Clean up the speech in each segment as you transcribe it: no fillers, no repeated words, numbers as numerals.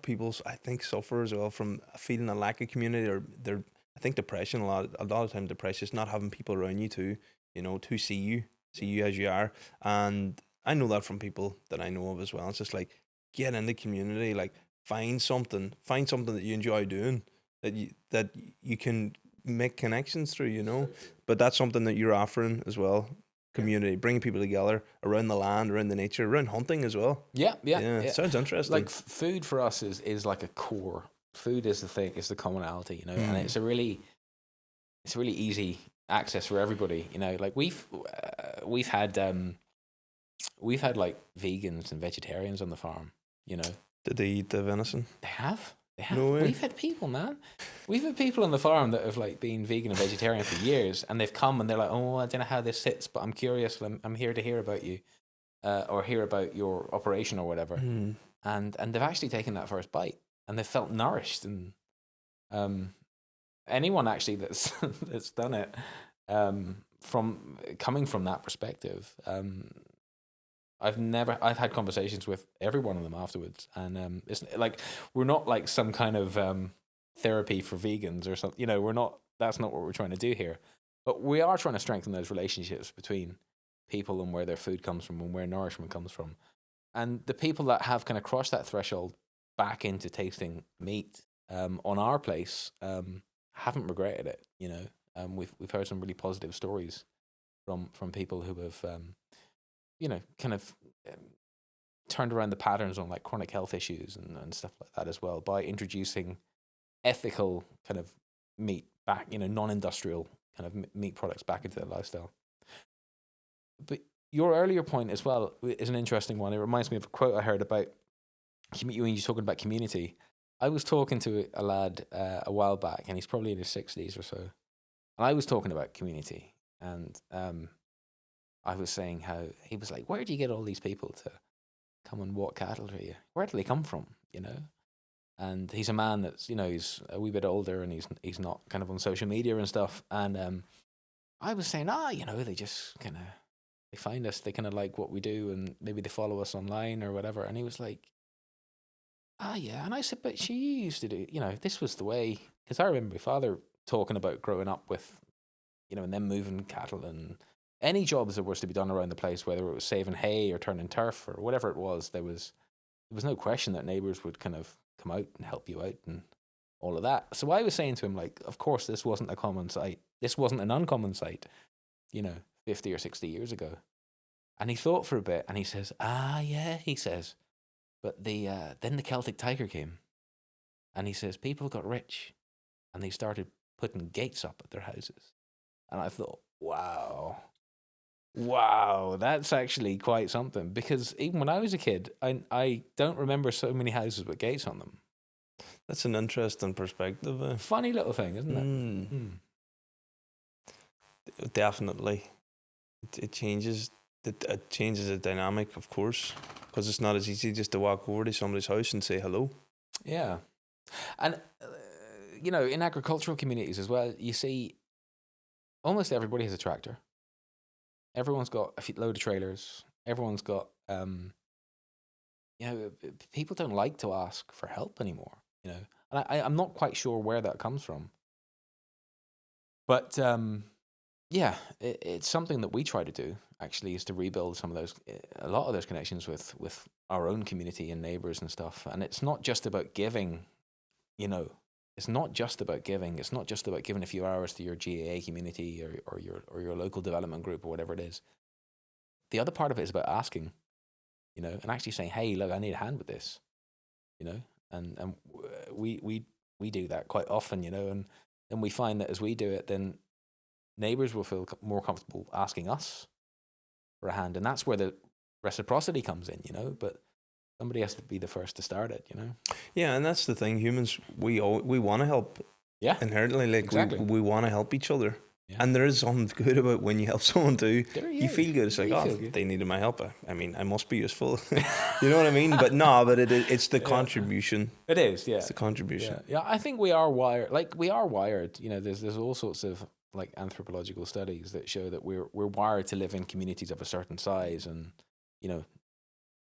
people, I think, suffer as well from feeling a lack of community, or they're, I think depression, a lot of time depression is not having people around you to, to see you as you are. And I know that from people that I know of as well. It's just like, get in the community, like find something that you enjoy doing, that you can make connections through, But that's something that you're offering as well. Community, bringing people together around the land, around the nature, around hunting as well. Yeah, yeah, Yeah, yeah. sounds interesting. Like food for us is like a core. Food is the thing, is the commonality, and it's a really easy access for everybody, Like we've had like vegans and vegetarians on the farm, Did they eat the venison? They have. They have. No way. We've had people, man. We've had people on the farm that have like been vegan and vegetarian for years, and they've come and they're like, "Oh, I don't know how this sits, but I'm curious. I'm here to hear about you, or hear about your operation or whatever." And they've actually taken that first bite, and they've felt nourished. And anyone actually that's that's done it, from coming from that perspective, I've had conversations with every one of them afterwards, and it's like, we're not like some kind of therapy for vegans or something, that's not what we're trying to do here, but we are trying to strengthen those relationships between people and where their food comes from and where nourishment comes from. And the people that have kind of crossed that threshold back into tasting meat on our place haven't regretted it. We've heard some really positive stories from people who have kind of turned around the patterns on like chronic health issues and stuff like that as well, by introducing ethical kind of meat back, non-industrial kind of meat products back into their lifestyle. But your earlier point as well is an interesting one. It reminds me of a quote I heard about when you're talking about community. I was talking to a lad a while back, and he's probably in his 60s or so. And I was talking about community, and I was saying how he was like, "Where do you get all these people to come and walk cattle for you? Where do they come from?" And he's a man that's, he's a wee bit older, and he's not kind of on social media and stuff. And I was saying, they just kind of, they find us, they kind of like what we do, and maybe they follow us online or whatever. And he was like, yeah. And I said, "But she used to do, this was the way," because I remember my father talking about growing up with, and them moving cattle and any jobs that was to be done around the place, whether it was saving hay or turning turf or whatever it was, there was no question that neighbours would kind of come out and help you out and all of that. So I was saying to him, like, of course, this wasn't a common sight. This wasn't an uncommon sight, 50 or 60 years ago. And he thought for a bit, and he says, yeah, he says, but then the Celtic Tiger came. And he says, people got rich, and they started putting gates up at their houses. And I thought, wow, that's actually quite something. Because even when I was a kid, I don't remember so many houses with gates on them. That's an interesting perspective. Funny little thing, isn't it? Definitely. It changes. It changes the dynamic, of course, because it's not as easy just to walk over to somebody's house and say hello. Yeah. And, in agricultural communities as well, you see almost everybody has a tractor. Everyone's got a load of trailers. Everyone's got, people don't like to ask for help anymore, And I'm not quite sure where that comes from. But, it's something that we try to do, actually, is to rebuild a lot of those connections with our own community and neighbours and stuff. And it's not just about giving, It's not just about giving. It's not just about giving a few hours to your GAA community or your local development group or whatever it is. The other part of it is about asking, and actually saying, "Hey, look, I need a hand with this," and we do that quite often, and we find that as we do it, then neighbours will feel more comfortable asking us for a hand, and that's where the reciprocity comes in, But somebody has to be the first to start it, Yeah, and that's the thing. Humans, we want to help. Yeah, inherently, like exactly. we want to help each other, and there is something good about when you help someone too. You feel good. It's like, they needed my help. I mean, I must be useful. You know what I mean? But it's the contribution. It is, yeah. It's the contribution. Yeah, I think we are wired. Like, we are wired. There's all sorts of like anthropological studies that show that we're wired to live in communities of a certain size, and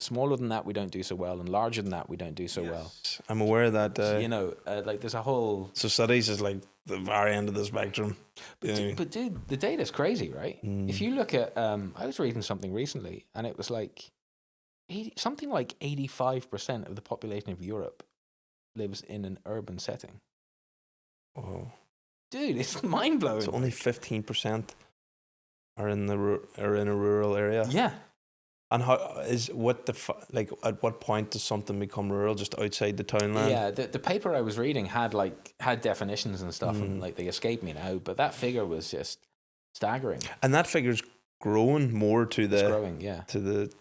Smaller than that, we don't do so well, and larger than that, we don't do so well. I'm aware that You know, like there's a whole. so cities is like the very end of the spectrum. But dude, the data's crazy, right? If you look at, I was reading something recently, and it was like something like 85% of the population of Europe lives in an urban setting. Whoa. Dude, it's mind blowing. So only 15% are in a rural area. Yeah. And how is what like at what point does something become rural? Just outside the townland? Yeah, the paper I was reading had definitions and stuff, and like they escape me now. But that figure was just staggering. And that figure's growing more to the growing, yeah, to the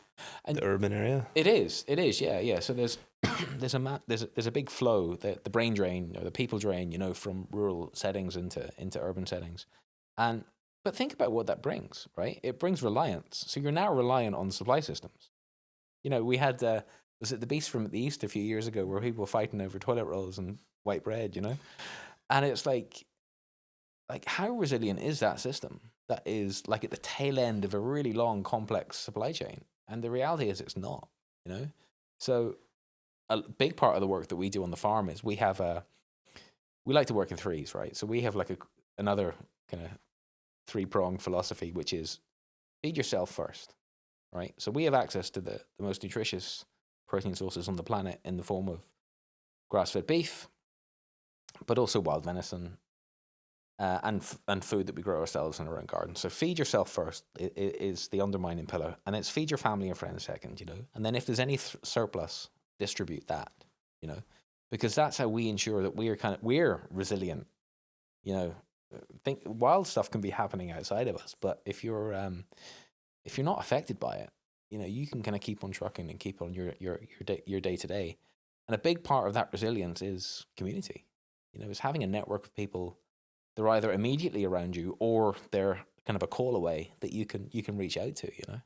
urban area. It is, yeah. So there's there's a big flow, the brain drain or the people drain, you know, from rural settings into urban settings, but think about what that brings, right? It brings reliance. So you're now reliant on supply systems. You know, we had, was it the Beast from the East a few years ago where people were fighting over toilet rolls and white bread, you know? And it's like how resilient is that system that is like at the tail end of a really long, complex supply chain? And the reality is it's not, you know? So a big part of the work that we do on the farm is we like to work in threes, right? So we have like another kind of three-pronged philosophy, which is feed yourself first, right? So we have access to the most nutritious protein sources on the planet in the form of grass-fed beef, but also wild venison, and food that we grow ourselves in our own garden. So feed yourself first is the undermining pillar, and it's feed your family and friends second, you know. And then if there's any surplus, distribute that, you know, because that's how we ensure that we're resilient, you know. Think wild stuff can be happening outside of us, but if you're not affected by it, you know, you can kind of keep on trucking and keep on your day to day. And a big part of that resilience is community. You know, it's having a network of people. They're either immediately around you or they're kind of a call away that you can reach out to. You know.